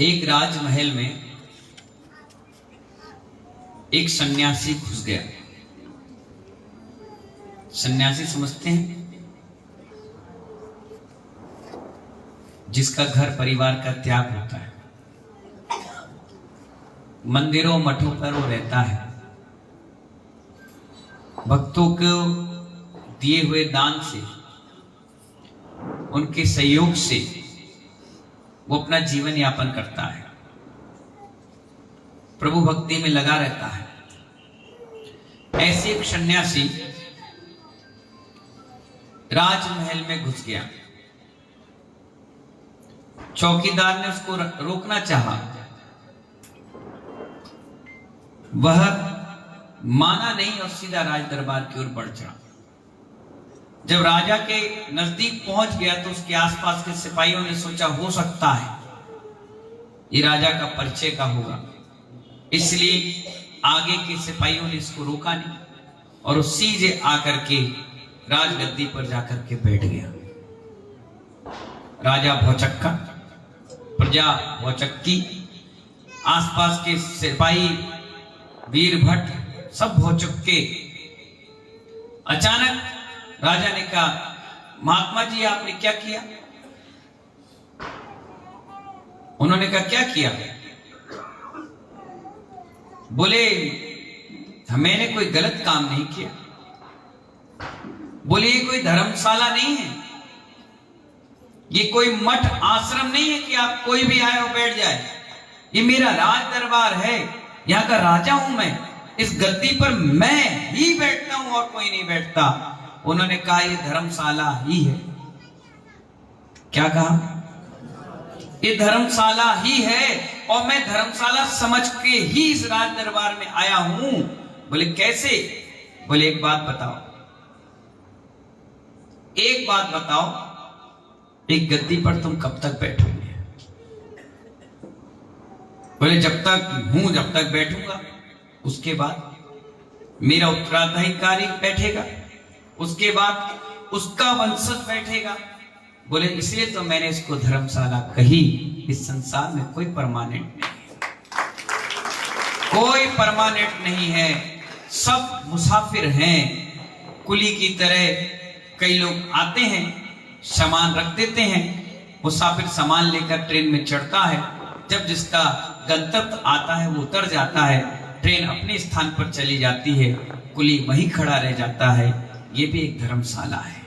एक राजमहल में एक सन्यासी घुस गया। सन्यासी समझते हैं? जिसका घर परिवार का त्याग होता है, मंदिरों मठों पर वो रहता है, भक्तों को दिए हुए दान से, उनके सहयोग से वो अपना जीवन यापन करता है, प्रभु भक्ति में लगा रहता है। ऐसे एक सन्यासी राजमहल में घुस गया। चौकीदार ने उसको रोकना चाहा, वह माना नहीं और सीधा राज दरबार की ओर बढ़ चढ़ा। जब राजा के नजदीक पहुंच गया तो उसके आसपास के सिपाहियों ने सोचा हो सकता है ये राजा का परिचय का होगा, इसलिए आगे के सिपाहियों ने इसको रोका नहीं और वो सीधे आकर के राजगद्दी पर जाकर के बैठ गया। राजा भौचक्का, प्रजा भौचक्की, आसपास के सिपाही वीर भट्ट सब भौचक्के। अचानक राजा ने कहा, महात्मा जी आपने क्या किया? उन्होंने कहा क्या किया? बोले मैंने कोई गलत काम नहीं किया। बोले ये कोई धर्मशाला नहीं है, ये कोई मठ आश्रम नहीं है कि आप कोई भी आए और बैठ जाए। ये मेरा राज दरबार है, यहां का राजा हूं मैं, इस गद्दी पर मैं ही बैठता हूं और कोई नहीं बैठता। उन्होंने कहा ये धर्मशाला ही है। क्या कहा? ये धर्मशाला ही है और मैं धर्मशाला समझ के ही इस राज दरबार में आया हूं। बोले कैसे? बोले एक बात बताओ, एक बात बताओ, एक गद्दी पर तुम कब तक बैठोगे? बोले जब तक हूं जब तक बैठूंगा, उसके बाद मेरा उत्तराधिकारी बैठेगा, उसके बाद उसका वंशज बैठेगा। बोले इसलिए तो मैंने इसको धर्मशाला कही। इस संसार में कोई परमानेंट नहीं है, कोई परमानेंट नहीं है, सब मुसाफिर हैं। कुली की तरह कई लोग आते हैं, सामान रख देते हैं, मुसाफिर सामान लेकर ट्रेन में चढ़ता है, जब जिसका गंतव्य आता है वो उतर जाता है, ट्रेन अपने स्थान पर चली जाती है, कुली वहीं खड़ा रह जाता है। ये भी एक धर्मशाला है।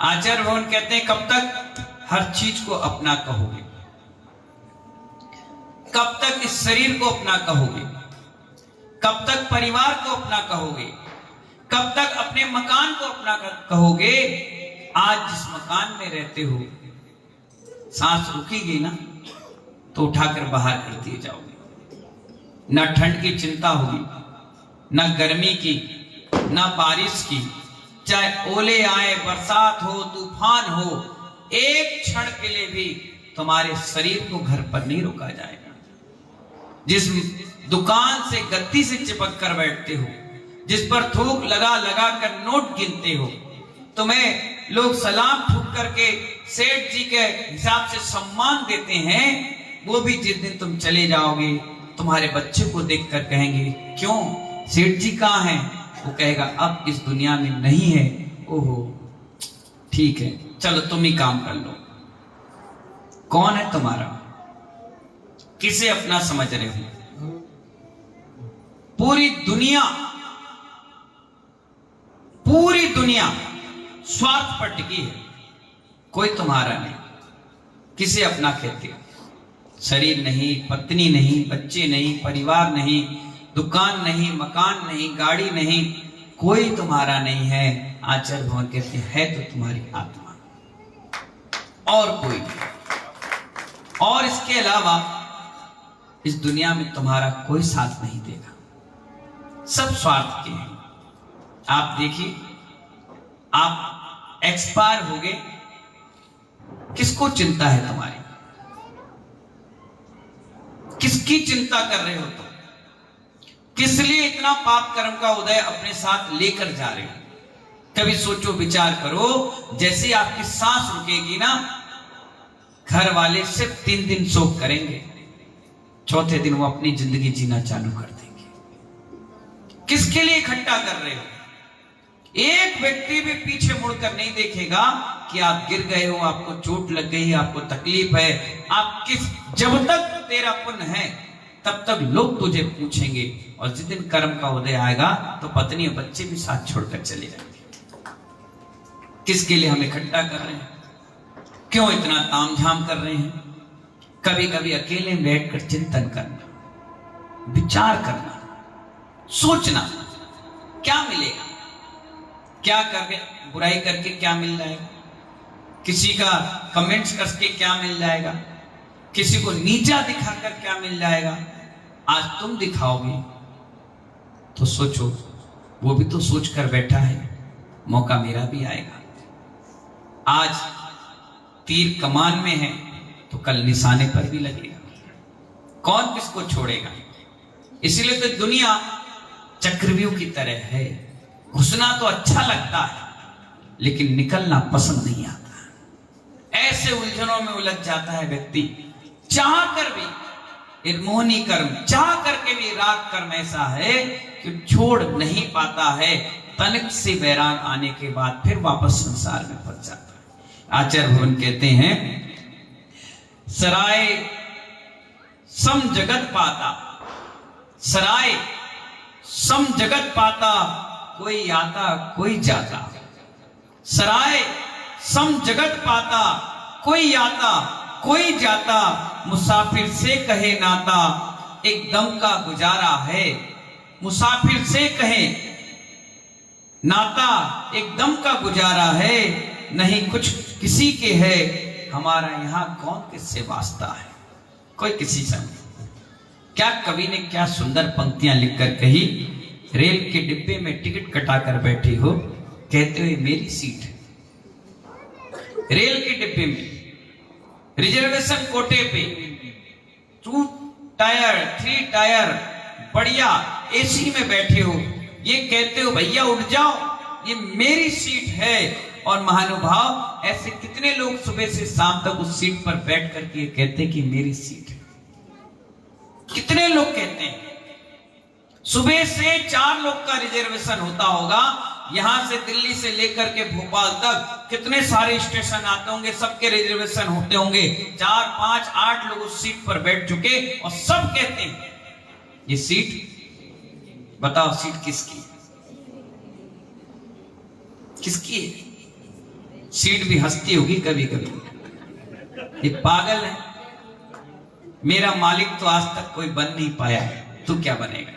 आचार्य भगवान कहते हैं कब तक हर चीज को अपना कहोगे? कब तक इस शरीर को अपना कहोगे? कब तक परिवार को अपना कहोगे? कब तक अपने मकान को अपना कहोगे? आज जिस मकान में रहते हो, सांस रुकेगी ना तो उठाकर बाहर कर दिए जाओगे। ना ठंड की चिंता होगी, ना गर्मी की, ना बारिश की, चाहे ओले आए, बरसात हो, तूफान हो, एक क्षण के लिए भी तुम्हारे शरीर को घर पर नहीं रोका जाएगा। जिस दुकान से गद्दी से चिपक कर बैठते हो, जिस पर थूक लगा लगा कर नोट गिनते हो, तुम्हें लोग सलाम ठुक करके सेठ जी के हिसाब से सम्मान देते हैं, वो भी जिस दिन तुम चले जाओगे तुम्हारे बच्चे को देखकर कहेंगे क्यों सेठ जी कहाँ हैं? वो कहेगा अब इस दुनिया में नहीं है। ओहो ठीक है, चलो तुम ही काम कर लो। कौन है तुम्हारा? किसे अपना समझ रहे हो? पूरी दुनिया स्वार्थ पर टिकी है, कोई तुम्हारा नहीं। किसे अपना कहते हो? शरीर नहीं, पत्नी नहीं, बच्चे नहीं, परिवार नहीं, दुकान नहीं, मकान नहीं, गाड़ी नहीं, कोई तुम्हारा नहीं है। आचार्य भगवान कहते हैं तो तुम्हारी आत्मा, और कोई नहीं। और इसके अलावा इस दुनिया में तुम्हारा कोई साथ नहीं देगा, सब स्वार्थ के हैं। आप देखिए, आप एक्सपायर हो गए, किसको चिंता है तुम्हारी? किसकी चिंता कर रहे हो तुम? किस लिए इतना पाप कर्म का उदय अपने साथ लेकर जा रहे हो? कभी सोचो, विचार करो। जैसे आपकी सांस रुकेगी ना, घर वाले सिर्फ 3 दिन शोक करेंगे, चौथे दिन वो अपनी जिंदगी जीना चालू कर देंगे। किसके लिए इकट्ठा कर रहे हो? एक व्यक्ति भी पीछे मुड़कर नहीं देखेगा कि आप गिर गए हो, आपको चोट लग गई है, आपको तकलीफ है, जब तक तेरा पुण्य है तब तक लोग तुझे पूछेंगे, और जिस दिन कर्म का उदय आएगा तो पत्नी और बच्चे भी साथ छोड़कर चले जाएंगे। किसके लिए हम इकट्ठा कर रहे हैं? क्यों इतना तामझाम कर रहे हैं? कभी कभी अकेले बैठकर चिंतन करना, विचार करना, सोचना, क्या मिलेगा, क्या करके बुराई करके क्या मिल जाएगा, किसी का कमेंट्स करके क्या मिल जाएगा, किसी को नीचा दिखाकर क्या मिल जाएगा। आज तुम दिखाओगे तो सोचो, वो भी तो सोच कर बैठा है, मौका मेरा भी आएगा। आज तीर कमान में है तो कल निशाने पर भी लगेगा, कौन किसको छोड़ेगा। इसलिए तो दुनिया चक्रव्यूह की तरह है, घुसना तो अच्छा लगता है लेकिन निकलना पसंद नहीं आता। ऐसे उलझनों में उलझ जाता है व्यक्ति, चाह कर भी, निर्मोहनी कर्म चाह करके भी राग कर्म ऐसा है कि छोड़ नहीं पाता है। तनिक से वैराग आने के बाद फिर वापस संसार में फंस जाता है। आचार्य भवन कहते हैं, सराय सम जगत पाता, सराय सम जगत पाता, कोई आता कोई जाता। सराय सम जगत पाता, कोई आता कोई जाता, मुसाफिर से कहे नाता, एक दम का गुजारा है। मुसाफिर से कहे नाता, एक दम का गुजारा है, नहीं कुछ किसी के है, हमारा यहां कौन किससे वास्ता है, कोई किसी से नहीं। क्या कवि ने क्या सुंदर पंक्तियां लिखकर कही। रेल के डिब्बे में टिकट कटाकर बैठी हो, कहते हुए मेरी सीट है। रेल के डिब्बे में रिजर्वेशन कोटे पे 2 टायर 3 टायर बढ़िया एसी में बैठे हो, ये कहते हो भैया उठ जाओ, ये मेरी सीट है। और महानुभाव, ऐसे कितने लोग सुबह से शाम तक उस सीट पर बैठ करके ये कहते कि मेरी सीट है। कितने लोग कहते हैं। सुबह से 4 लोग का रिजर्वेशन होता होगा, यहां से दिल्ली से लेकर के भोपाल तक कितने सारे स्टेशन आते होंगे, सबके रिजर्वेशन होते होंगे। 4, 5, 8 लोग उस सीट पर बैठ चुके और सब कहते हैं ये सीट, बताओ सीट किसकी किसकी है? सीट भी हंसती होगी कभी कभी, ये पागल है, मेरा मालिक तो आज तक कोई बन नहीं पाया, तू क्या बनेगा।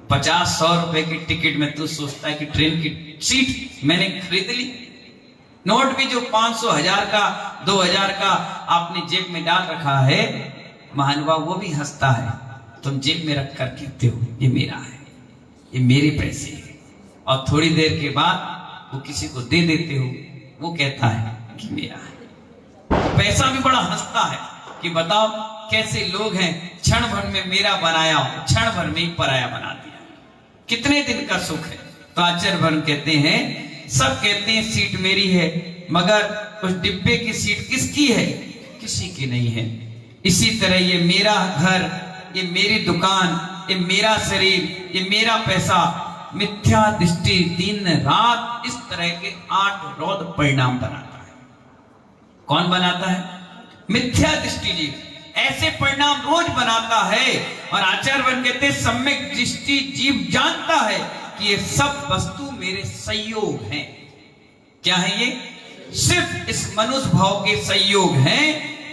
50-100 रुपए की टिकट में तू सोचता है कि ट्रेन की सीट मैंने खरीद ली। नोट भी जो 500, 1000 का, 2000 का आपने जेब में डाल रखा है, महानुभाव वो भी हंसता है। तुम जेब में रख कर कहते हो ये मेरा है, ये मेरे पैसे है, और थोड़ी देर के बाद वो किसी को दे देते हो, वो कहता है कि मेरा है। पैसा भी बड़ा हंसता है कि बताओ कैसे लोग हैं, क्षण भर में मेरा बनाया, क्षण भर में ही पराया बना दिया। कितने दिन का सुख है। तो आचार्य भवन कहते हैं, सब कहते हैं सीट मेरी है, मगर उस डिब्बे की सीट किसकी है? किसी की नहीं है। इसी तरह ये मेरा घर, ये मेरी दुकान, ये मेरा शरीर, ये मेरा पैसा, मिथ्या दृष्टि दिन रात इस तरह के 8 रौद परिणाम बनाता है। कौन बनाता है? मिथ्या दृष्टि जी ऐसे परिणाम रोज बनाता है। और आचार्य वन कहते हैं, सम्यक दृष्टि जीव जानता है कि ये सब वस्तु मेरे संयोग हैं। क्या है ये? सिर्फ इस मनुष्य भाव के संयोग हैं।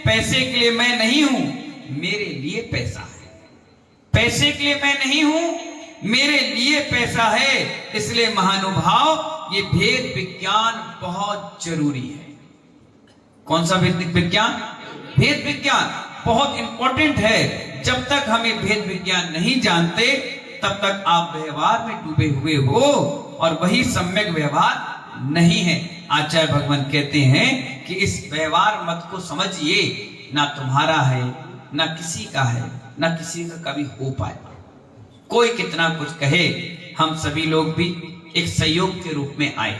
पैसे के लिए मैं नहीं हूं, मेरे लिए पैसा है। पैसे के लिए मैं नहीं हूं, मेरे लिए पैसा है। इसलिए महानुभाव, ये भेद विज्ञान बहुत जरूरी है। कौन सा भेद विज्ञान? भेद विज्ञान बहुत इंपॉर्टेंट है। जब तक हमें भेद विज्ञान नहीं जानते, तब तक आप व्यवहार में डूबे हुए हो, और वही सम्यक व्यवहार नहीं है। आचार्य भगवान कहते हैं कि इस व्यवहार मत को समझिए, ना तुम्हारा है, ना किसी का है, ना किसी का कभी हो पाए। कोई कितना कुछ कहे, हम सभी लोग भी एक सहयोग के रूप में आए,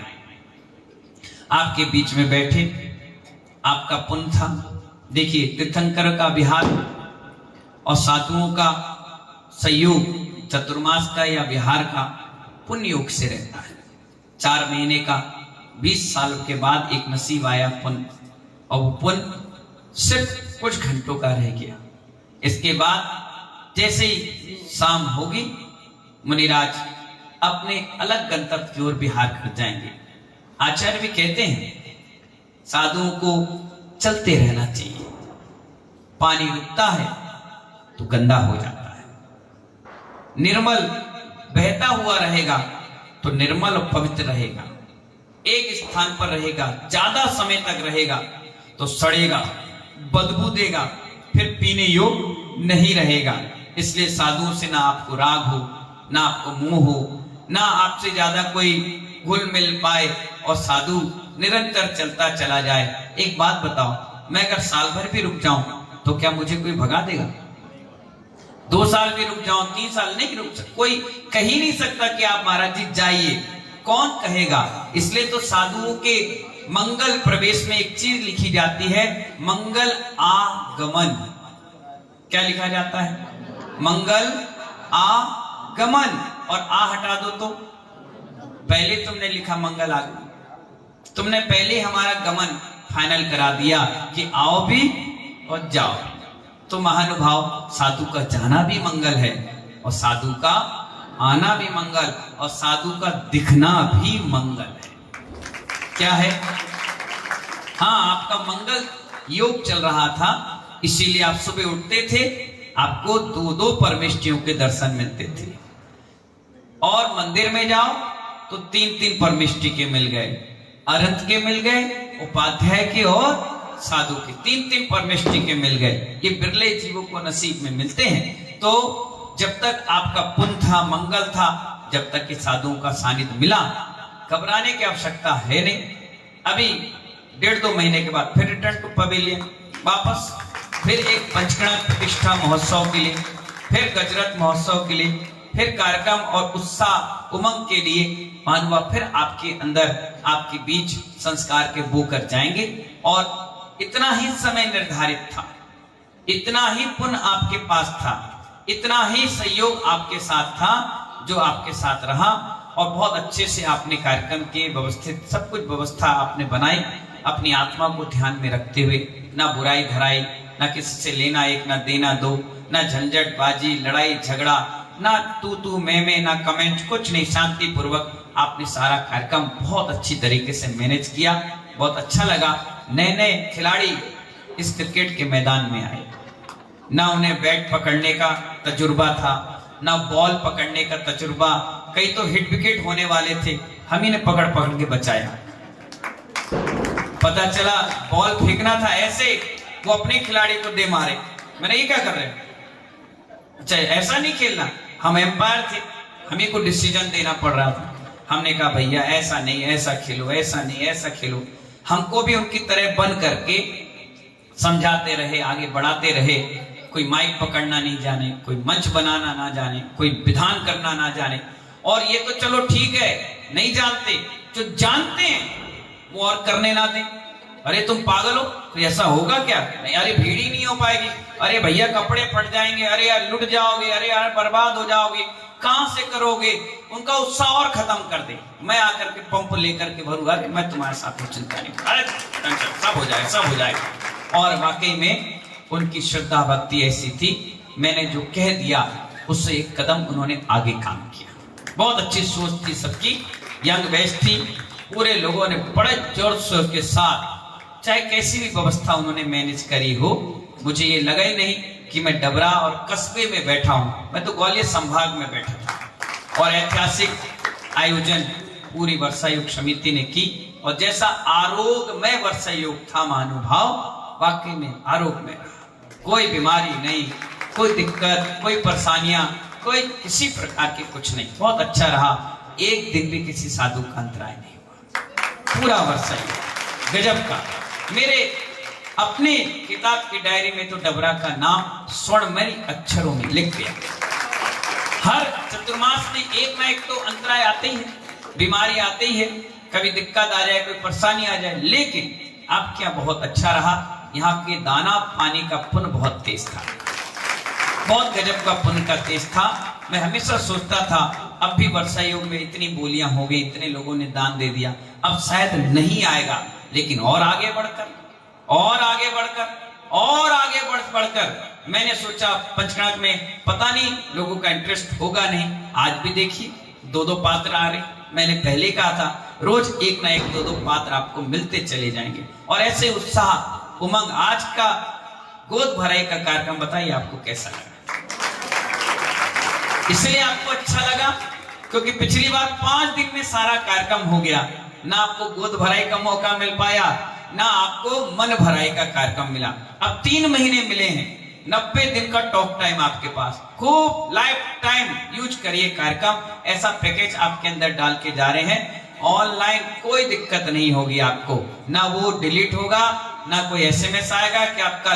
आपके बीच में बैठे, आपका पुण्य था, देखिए, तीर्थंकर का विहार और साधुओं का संयोग चतुर्मास का या विहार का पुण्य योग से रहता है। 4 महीने का 20 साल के बाद एक नसीब आया पुण्य, और वो पुण्य सिर्फ कुछ घंटों का रह गया। इसके बाद जैसे ही शाम होगी, मुनिराज अपने अलग गंतव्य की ओर विहार कर जाएंगे। आचार्य भी कहते हैं साधुओं को चलते रहना चाहिए। पानी रुकता है तो गंदा हो जाता है, निर्मल बहता हुआ रहेगा तो निर्मल और पवित्र रहेगा। एक स्थान पर रहेगा, ज्यादा समय तक रहेगा तो सड़ेगा, बदबू देगा, फिर पीने योग्य नहीं रहेगा। इसलिए साधुओं से ना आपको राग हो, ना आपको मोह हो, ना आपसे ज्यादा कोई घुल मिल पाए, और साधु निरंतर चलता चला जाए। एक बात बताओ, मैं अगर साल भर भी रुक जाऊं तो क्या मुझे कोई भगा देगा? 2 साल भी रुक जाऊं, 3 साल नहीं रुक सकता, कोई कह ही नहीं सकता कि आप महाराज जी जाइए। कौन कहेगा? इसलिए तो साधुओं के मंगल प्रवेश में एक चीज लिखी जाती है, मंगल आगमन। क्या लिखा जाता है? मंगल आगमन। और आ हटा दो तो पहले तुमने लिखा मंगल आगमन, तुमने पहले हमारा गमन फाइनल करा दिया कि आओ भी और जाओ। तो महानुभाव, साधु का जाना भी मंगल है और साधु का आना भी मंगल, और साधु का दिखना भी मंगल है। क्या है? हाँ, आपका मंगल योग चल रहा था, इसीलिए आप सुबह उठते थे, आपको 2-2 परमेष्टियों के दर्शन मिलते थे। और मंदिर में जाओ तो 3-3 परमेष्टि के मिल गए, अरंत के मिल गए, उपाध्याय के और साधु के 3-3 परमेष्टि के मिल गए। ये बिरले जीवों को नसीब में मिलते हैं। तो जब तक आपका पुण्य था, मंगल था, जब तक कि साधुओं का सानिध्य मिला, घबराने की आवश्यकता है नहीं। अभी 1.5-2 महीने के बाद फिर रिटर्न टू पवेलियन, वापस फिर एक पंचकणा प्रतिष्ठा महोत्सव के लिए, फिर गजरत महोत्सव के लिए, फिर कार्यक्रम और उत्साह उमंग के लिए मानवा फिर आपके अंदर, आपके बीच संस्कार के बो कर जाएंगे। और इतना ही समय निर्धारित था, इतना ही पुण्य आपके पास था, इतना ही सहयोग आपके साथ था जो आपके साथ रहा। और बहुत अच्छे से आपने कार्यक्रम के व्यवस्थित सब कुछ व्यवस्था आपने बनाई, अपनी आत्मा को ध्यान में रखते हुए। ना बुराई धराई, ना किसी से लेना एक, ना देना दो, ना झंझट बाजी, लड़ाई झगड़ा, ना तू मैं, ना कमेंट, कुछ नहीं। शांति पूर्वक आपने सारा कार्यक्रम बहुत अच्छी तरीके से मैनेज किया। बहुत अच्छा लगा। नए खिलाड़ी इस क्रिकेट के मैदान में आए, ना उन्हें बैट पकड़ने का तजुर्बा था, ना बॉल पकड़ने का तजुर्बा। कई तो हिट विकेट होने वाले थे, हम ही ने पकड़ के बचाया। पता चला बॉल फेंकना था ऐसे, वो अपने खिलाड़ी को दे मारे। मैंने ये क्या कर रहे? अच्छा, ऐसा नहीं खेलना। हम एम्पायर थे, हमें को डिसीजन देना पड़ रहा था। हमने कहा भैया ऐसा नहीं, ऐसा खेलो, ऐसा नहीं, ऐसा खेलो। हमको भी उनकी तरह बन करके समझाते रहे, आगे बढ़ाते रहे। कोई माइक पकड़ना नहीं जाने, कोई मंच बनाना ना जाने, कोई विधान करना ना जाने। और ये तो चलो ठीक है, नहीं जानते, जो जानते हैं वो और करने ना दें। अरे तुम पागल हो, तो ऐसा होगा क्या? नहीं, अरे भीड़ ही नहीं हो पाएगी, अरे भैया कपड़े फट जाएंगे, अरे यार लुट जाओगे, अरे यार बर्बाद हो जाओगे, कहां से करोगे? उनका उत्साह और खत्म कर दे। मैं आकर के पंप लेकर के भरूंगा, अरे मैं तुम्हारे साथ हूं, चिंता नहीं, अरे सब हो जाएगा, सब हो जाएगा। और वाकई में उनकी श्रद्धा भक्ति ऐसी थी, मैंने जो कह दिया उससे एक कदम उन्होंने आगे काम किया। बहुत अच्छी सोच थी सबकी, यंग बैच थी, पूरे लोगों ने बड़े जोर शोर के साथ, चाहे कैसी भी व्यवस्था उन्होंने मैनेज करी हो। मुझे ये लगा ही नहीं कि मैं डबरा और कस्बे में बैठा हूं, मैं तो ग्वालियर संभाग में बैठा था। और ऐतिहासिक आयोजन पूरी वर्षा योग समिति ने की, और जैसा आरोग्यमय वर्षा योग था महानुभाव, वाकई में आरोग्यमय रहा। कोई बीमारी नहीं, कोई दिक्कत, कोई परेशानियां, कोई किसी प्रकार के कुछ नहीं, बहुत अच्छा रहा। एक दिन भी किसी साधु का अंतराय नहीं हुआ, पूरा वर्षा योग गजब का। मेरे अपने किताब की डायरी में तो डबरा का नाम स्वर्णमय अक्षरों में लिख दिया। हर चतुर्मास में एक ना एक तो अंतराय आते ही है, बीमारी आते ही है, कभी दिक्कत आ जाए, कोई परेशानी आ जाए, लेकिन अब क्या बहुत अच्छा रहा। यहाँ के दाना पानी का पुण्य बहुत तेज था, बहुत गजब का पुण्य का तेज था। मैं हमेशा सोचता था अब भी वर्षा योग में इतनी बोलियां हो गई, इतने लोगों ने दान दे दिया, अब शायद नहीं आएगा, लेकिन और आगे बढ़कर और आगे बढ़कर और आगे बढ़कर मैंने सोचा पंचकर्म में पता नहीं लोगों का इंटरेस्ट होगा नहीं। आज भी देखिए 2-2 पात्र आ रहे। मैंने पहले कहा था रोज एक ना एक 2-2 पात्र आपको मिलते चले जाएंगे, और ऐसे उत्साह उमंग। आज का गोद भराई का कार्यक्रम बताइए आपको कैसा लगा? इसलिए आपको अच्छा लगा क्योंकि पिछली बार 5 दिन में सारा कार्यक्रम हो गया, ना आपको गोद भराई का मौका मिल पाया, ना आपको मन भराई का कार्यक्रम मिला। अब 3 महीने मिले हैं, 90 दिन का टॉक टाइम आपके पास, खूब लाइफ टाइम यूज करिए कार्यक्रम। ऐसा पैकेज आपके अंदर डाल के जा रहे हैं, ऑनलाइन कोई दिक्कत नहीं होगी आपको, ना वो डिलीट होगा, ना कोई एसएमएस आएगा कि आपका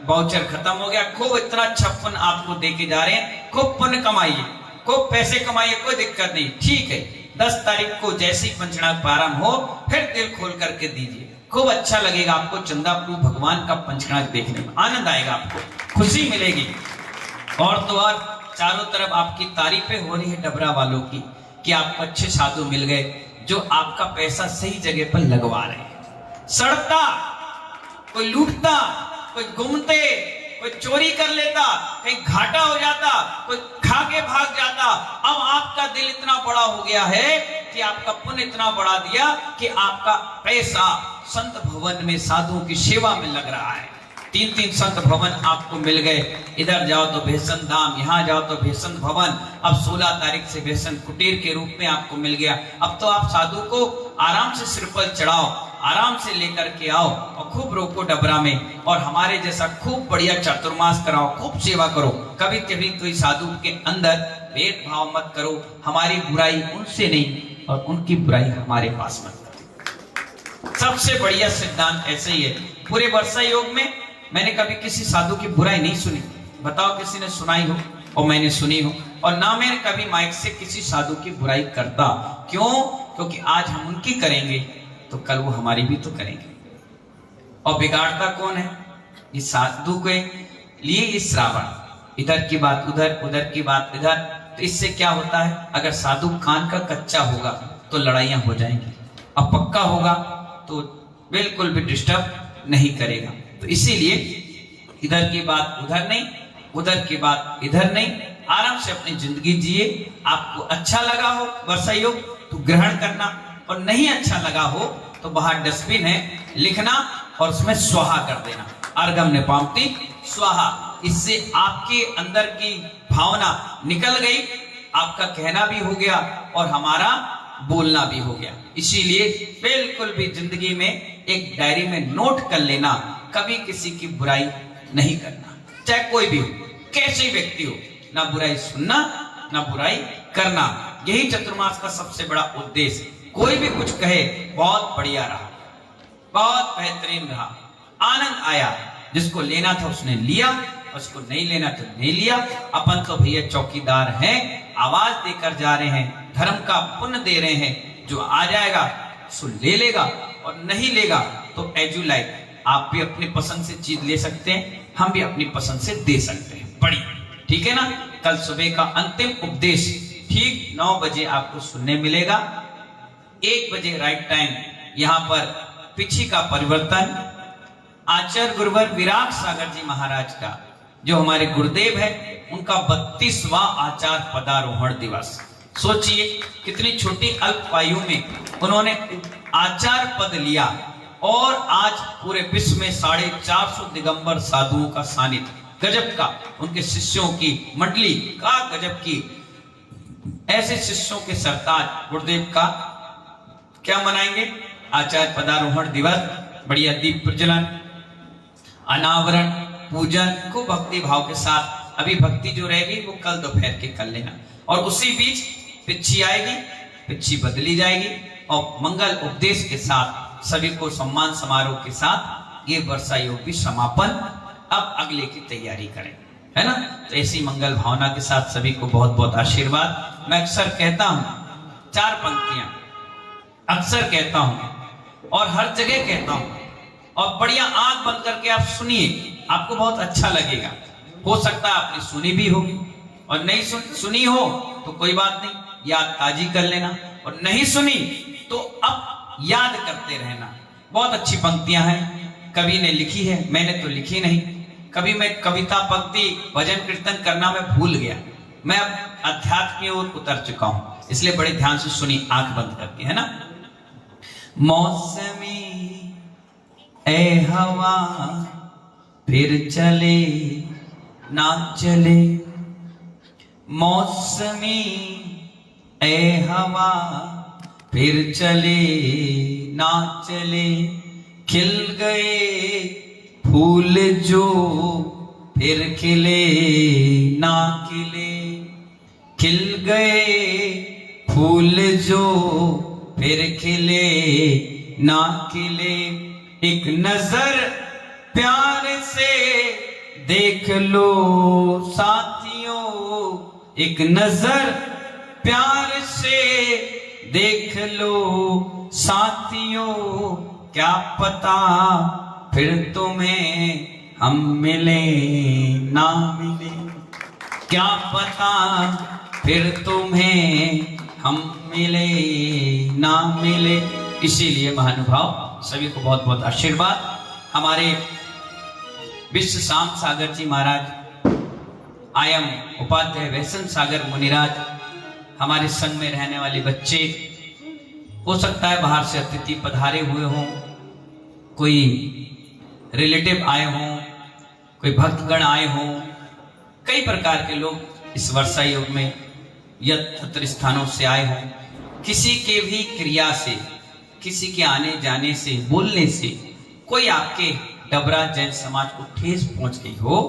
वाउचर खत्म हो गया। खूब इतना अच्छा पुण्य आपको देके जा रहे हैं, खूब पुण्य कमाइए, खूब पैसे कमाइए, कोई दिक्कत नहीं, ठीक है। 10 तारीख को जैसी पंचनाद प्रारंभ हो फिर दिल खोल करके दीजिए, खूब अच्छा लगेगा आपको। चंदा प्रभु भगवान का पंचकर्म देखने में आनंद आएगा, आपको खुशी मिलेगी। और तो और चारों तरफ आपकी तारीफें हो रही है डबरा वालों की कि आपको अच्छे साधु मिल गए जो आपका पैसा सही जगह पर लगवा रहे हैं। सड़ता, कोई लूटता, कोई घूमते, कोई चोरी कर लेता, कहीं घाटा हो जाता, कोई खा के भाग जाता। अब आपका दिल इतना बड़ा हो गया है कि आपका पुण्य इतना बढ़ा दिया कि आपका पैसा संत भवन में साधुओं की सेवा में लग रहा है। 3-3 संत भवन आपको मिल गए। इधर जाओ तो भेषण धाम, यहाँ जाओ तो भेषण भवन। अब 16 तारीख से भेषण कुटीर के रूप में आपको मिल गया। अब तो आप साधु को आराम से सिर पर चढ़ाओ, आराम से लेकर के आओ और खूब रोको डबरा में, और हमारे जैसा खूब बढ़िया चातुर्मास कराओ, खूब सेवा करो। कभी कभी कोई साधु के अंदर भेदभाव मत करो, हमारी बुराई उनसे नहीं और उनकी बुराई हमारे पास मत करो। सबसे बढ़िया सिद्धांत ऐसे ही है। पूरे वर्षा योग में मैंने कभी किसी साधु की बुराई नहीं सुनी, बताओ किसी ने सुनाई हो? और मैंने सुनी हो, और ना मैं कभी माइक से किसी साधु की बुराई करता। क्यों? क्योंकि आज हम उनकी करेंगे तो कल वो हमारी भी तो करेंगे। और बिगाड़ता कौन है? इस साधु के लिए ये श्रावण, इधर की बात उधर, उधर की बात इधर। तो इससे क्या होता है, अगर साधु कान का कच्चा होगा तो लड़ाइयां हो जाएंगी, अब पक्का होगा तो बिल्कुल भी डिस्टर्ब नहीं करेगा। तो इसीलिए इधर की बात उधर नहीं, उधर की बात इधर नहीं, आराम से अपनी जिंदगी जिए। आपको अच्छा लगा हो वर्षा योग तो ग्रहण करना, और नहीं अच्छा लगा हो तो बाहर डस्टबिन है, लिखना और उसमें स्वाहा कर देना, अर्गम ने पामती स्वाहा। इससे आपके अंदर की भावना निकल गई, आपका कहना भी हो गया और हमारा बोलना भी हो गया। इसीलिए बिल्कुल भी जिंदगी में एक डायरी में नोट कर लेना, कभी किसी की बुराई नहीं करना, चाहे कोई भी हो, कैसे व्यक्ति हो, ना बुराई सुनना ना बुराई करना। यही चतुर्मास का सबसे बड़ा उद्देश्य। कोई भी कुछ कहे बहुत बढ़िया रहा, बहुत बेहतरीन रहा, आनंद आया, जिसको लेना था उसने लिया, उसको नहीं लेना तो नहीं लिया। अपन तो भैया चौकीदार हैं, आवाज देकर जा रहे हैं, धर्म का पुण्य दे रहे हैं। जो आ जाएगा सो ले लेगा और नहीं लेगा तो एज यू लाइक। आप भी अपनी पसंद से चीज ले सकते हैं, हम भी अपनी पसंद से दे सकते हैं, बड़ी ठीक है ना। कल सुबह का अंतिम उपदेश ठीक 9 बजे आपको सुनने मिलेगा। 1 बजे राइट टाइम यहाँ पर पिछी का परिवर्तन आचार्य गुरुवर विराट सागर जी महाराज का, जो हमारे गुरुदेव है, उनका 32वां आचार्य पदारोहण दिवस। सोचिए कितनी छोटी अल्प आयु में उन्होंने आचार्य पद लिया, और आज पूरे विश्व में 450 दिगंबर साधुओं का सानिध्य, गजब का, उनके शिष्यों की मंडली का गजब की। ऐसे शिष्यों के सरताज गुरुदेव का क्या मनाएंगे? आचार्य पदारोहण दिवस। बढ़िया दीप प्रज्वलन, अनावरण, पूजन, खूब भक्ति भाव के साथ। अभी भक्ति जो रहेगी वो कल दोपहर के कर लेना, और उसी बीच पिच्छी आएगी, पिच्छी बदली जाएगी, और मंगल उपदेश के साथ सभी को सम्मान समारोह के साथ ये वर्षा योग भी समापन। अब अगले की तैयारी करें, है ना। तो ऐसी मंगल भावना के साथ सभी को बहुत बहुत आशीर्वाद। मैं अक्सर कहता हूं 4 पंक्तियां अक्सर कहता हूं और हर जगह कहता हूं और बढ़िया आंख बंद करके आप सुनिए, आपको बहुत अच्छा लगेगा। हो सकता है आपने सुनी भी होगी, और नहीं सुनी हो तो कोई बात नहीं, याद ताजी कर लेना, और नहीं सुनी तो अब याद करते रहना। बहुत अच्छी पंक्तियां हैं, कवि ने लिखी है, मैंने तो लिखी नहीं। कभी मैं कविता, पंक्ति, भजन कीर्तन करना मैं भूल गया, मैं अब अध्यात्म की ओर उतर चुका हूं, इसलिए बड़े ध्यान से सुनी आंख बंद करके, है ना। मौसमी ए हवा फिर चले ना चले, मौसमी ए हवा फिर चले ना चले, खिल गए फूल जो फिर खिले ना खिले, खिल गए फूल जो फिर खिले ना खिले, एक नजर प्यार से देख लो साथियों, एक नजर प्यार से देख लो साथियों, क्या पता फिर तुम्हें हम मिले ना मिले, क्या पता फिर तुम्हें हम मिले ना मिले। इसीलिए महानुभाव सभी को बहुत बहुत आशीर्वाद। हमारे विश्व शाम सागर जी महाराज, आयम उपाध्याय वैष्णव सागर मुनिराज, हमारे संग में रहने वाले बच्चे, हो सकता है बाहर से अतिथि पधारे हुए हों, कोई रिलेटिव आए हों, कोई भक्तगण आए हों, कई प्रकार के लोग इस वर्षा योग में यत्र स्थानों से आए हों। किसी के भी क्रिया से, किसी के आने जाने से, बोलने से कोई आपके डबरा जैन समाज को ठेस पहुंच गई हो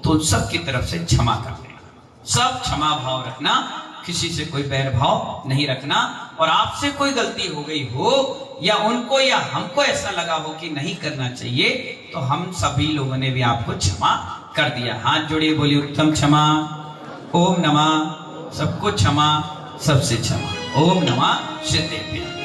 तो उन सब की तरफ से क्षमा कर देना, सब क्षमा भाव रखना, किसी से कोई बैर भाव नहीं रखना। और आपसे कोई गलती हो गई हो या उनको या हमको ऐसा लगा हो कि नहीं करना चाहिए, तो हम सभी लोगों ने भी आपको क्षमा कर दिया। हाथ जोड़िए, बोलिए उत्तम क्षमा, ओम नमः, सबको क्षमा, सबसे क्षमा, ओम नमः सिद्धेभ्यः।